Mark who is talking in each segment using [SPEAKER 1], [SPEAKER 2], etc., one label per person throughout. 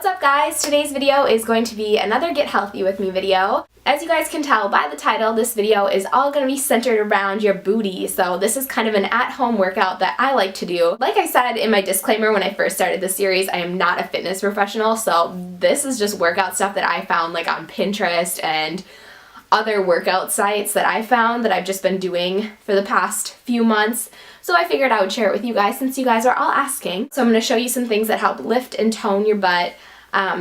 [SPEAKER 1] What's up guys? Today's video is going to be another Get Healthy With Me video. As you guys can tell by the title, this video is all going to be centered around your booty, so this is kind of an at-home workout that I like to do. Like I said in my disclaimer when I first started this series, I am not a fitness professional, so this is just workout stuff that I found like on Pinterest and other workout sites that I found that I've just been doing for the past few months. So I figured I would share it with you guys since you guys are all asking. So I'm going to show you some things that help lift and tone your butt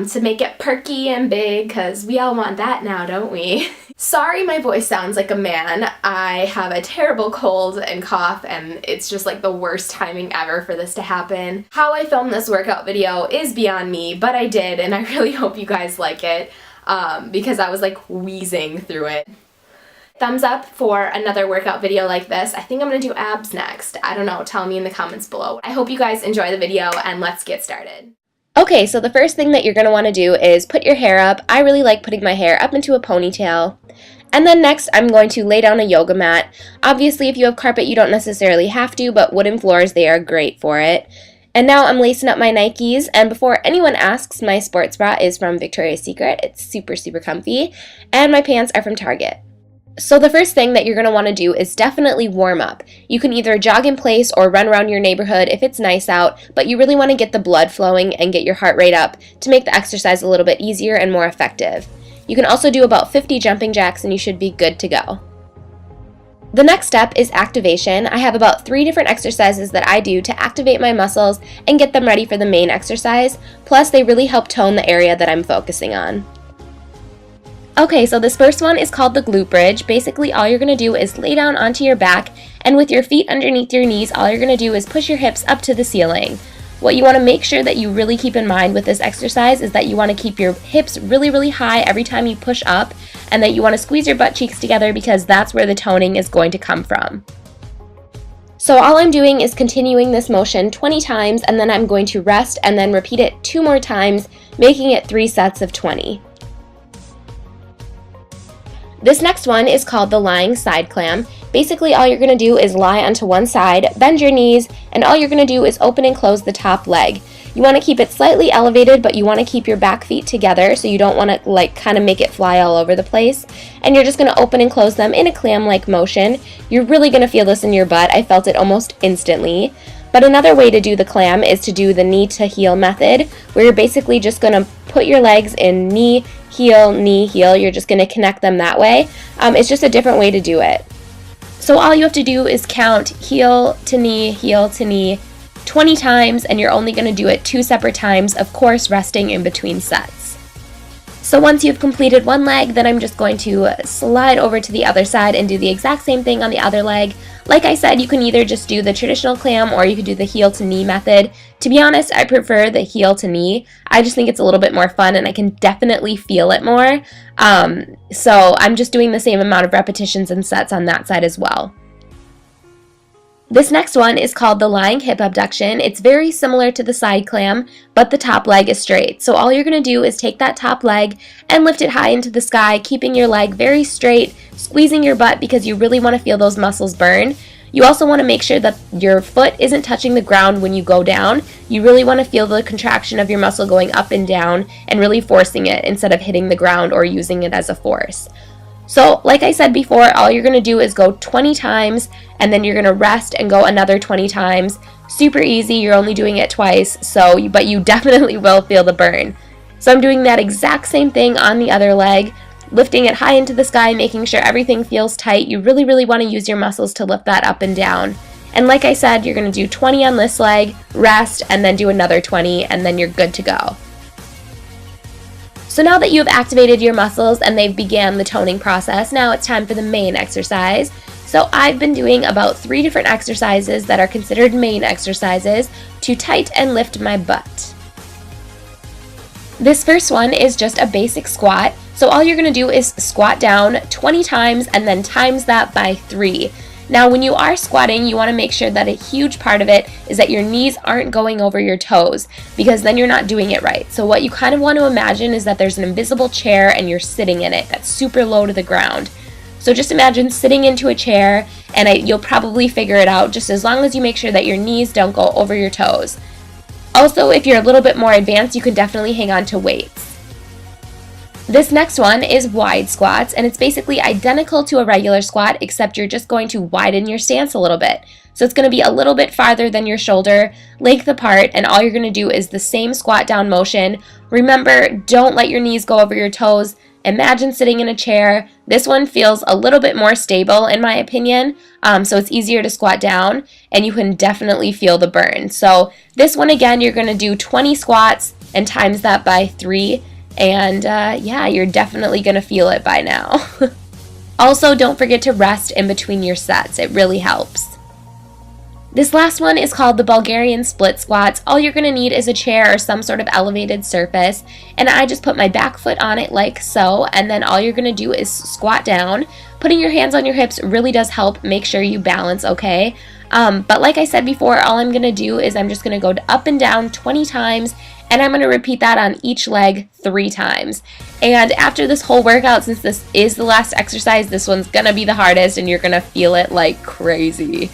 [SPEAKER 1] to make it perky and big, because we all want that now, don't we? Sorry my voice sounds like a man. I have a terrible cold and cough, and it's just like the worst timing ever for this to happen. How I filmed this workout video is beyond me, but I did, and I really hope you guys like it because I was like wheezing through it. Thumbs up for another workout video like this. I think I'm gonna do abs next. I don't know, tell me in the comments below. I hope you guys enjoy the video and let's get started. Okay, so the first thing that you're gonna wanna do is put your hair up. I really like putting my hair up into a ponytail. And then next, I'm going to lay down a yoga mat. Obviously, if you have carpet, you don't necessarily have to, but wooden floors, they are great for it. And now I'm lacing up my Nikes, and before anyone asks, my sports bra is from Victoria's Secret. It's super, super comfy. And my pants are from Target. So the first thing that you're going to want to do is definitely warm up. You can either jog in place or run around your neighborhood if it's nice out, but you really want to get the blood flowing and get your heart rate up to make the exercise a little bit easier and more effective. You can also do about 50 jumping jacks and you should be good to go. The next step is activation. I have about 3 different exercises that I do to activate my muscles and get them ready for the main exercise, plus they really help tone the area that I'm focusing on. Okay, so this first one is called the glute bridge. Basically, all you're going to do is lay down onto your back, and with your feet underneath your knees, all you're going to do is push your hips up to the ceiling. What you want to make sure that you really keep in mind with this exercise is that you want to keep your hips really, really high every time you push up, and that you want to squeeze your butt cheeks together because that's where the toning is going to come from. So all I'm doing is continuing this motion 20 times, and then I'm going to rest and then repeat it 2 more times, making it 3 sets of 20. This next one is called the lying side clam. Basically, all you're going to do is lie onto one side, bend your knees, and all you're going to do is open and close the top leg. You want to keep it slightly elevated, but you want to keep your back feet together, so you don't want to like kind of make it fly all over the place. And you're just going to open and close them in a clam-like motion. You're really going to feel this in your butt. I felt it almost instantly. But another way to do the clam is to do the knee to heel method, where you're basically just going to put your legs in knee, heel, knee, heel. You're just going to connect them that way. It's just a different way to do it. So all you have to do is count heel to knee, 20 times, and you're only going to do it 2 separate times, of course resting in between sets. So once you've completed one leg, then I'm just going to slide over to the other side and do the exact same thing on the other leg. Like I said, you can either just do the traditional clam or you could do the heel to knee method. To be honest, I prefer the heel to knee. I just think it's a little bit more fun and I can definitely feel it more. So I'm just doing the same amount of repetitions and sets on that side as well. This next one is called the lying hip abduction. It's very similar to the side clam, but the top leg is straight. So all you're going to do is take that top leg and lift it high into the sky, keeping your leg very straight, squeezing your butt because you really want to feel those muscles burn. You also want to make sure that your foot isn't touching the ground when you go down. You really want to feel the contraction of your muscle going up and down and really forcing it instead of hitting the ground or using it as a force. So like I said before, all you're going to do is go 20 times and then you're going to rest and go another 20 times. Super easy, you're only doing it twice, but you definitely will feel the burn. So I'm doing that exact same thing on the other leg, lifting it high into the sky, making sure everything feels tight. You really, really want to use your muscles to lift that up and down. And like I said, you're going to do 20 on this leg, rest, and then do another 20, and then you're good to go. So now that you have activated your muscles and they've began the toning process, now it's time for the main exercise. So I've been doing about 3 different exercises that are considered main exercises to tight and lift my butt. This first one is just a basic squat. So all you're going to do is squat down 20 times and then times that by 3. Now when you are squatting, you want to make sure that a huge part of it is that your knees aren't going over your toes, because then you're not doing it right. So what you kind of want to imagine is that there's an invisible chair and you're sitting in it that's super low to the ground. So just imagine sitting into a chair, and you'll probably figure it out just as long as you make sure that your knees don't go over your toes. Also, if you're a little bit more advanced, you can definitely hang on to weights. This next one is wide squats, and it's basically identical to a regular squat, except you're just going to widen your stance a little bit. So it's going to be a little bit farther than your shoulder length apart, and all you're going to do is the same squat down motion. Remember, don't let your knees go over your toes. Imagine sitting in a chair. This one feels a little bit more stable in my opinion, so it's easier to squat down, and you can definitely feel the burn. So this one, again, you're going to do 20 squats and times that by 3. And yeah, you're definitely going to feel it by now. Also, don't forget to rest in between your sets. It really helps. This last one is called the Bulgarian split squats. All you're going to need is a chair or some sort of elevated surface. And I just put my back foot on it like so. And then all you're going to do is squat down. Putting your hands on your hips really does help make sure you balance okay. But like I said before, all I'm going to do is I'm just going to go up and down 20 times. And I'm going to repeat that on each leg 3 times. And after this whole workout, since this is the last exercise, this one's going to be the hardest and you're going to feel it like crazy.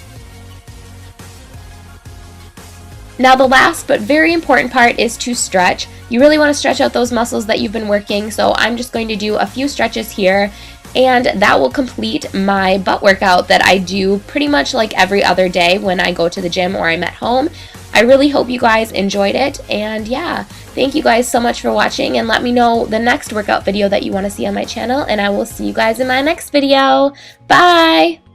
[SPEAKER 1] Now the last but very important part is to stretch. You really want to stretch out those muscles that you've been working, so I'm just going to do a few stretches here, and that will complete my butt workout that I do pretty much like every other day when I go to the gym or I'm at home. I really hope you guys enjoyed it, and yeah, thank you guys so much for watching, and let me know the next workout video that you want to see on my channel, and I will see you guys in my next video. Bye!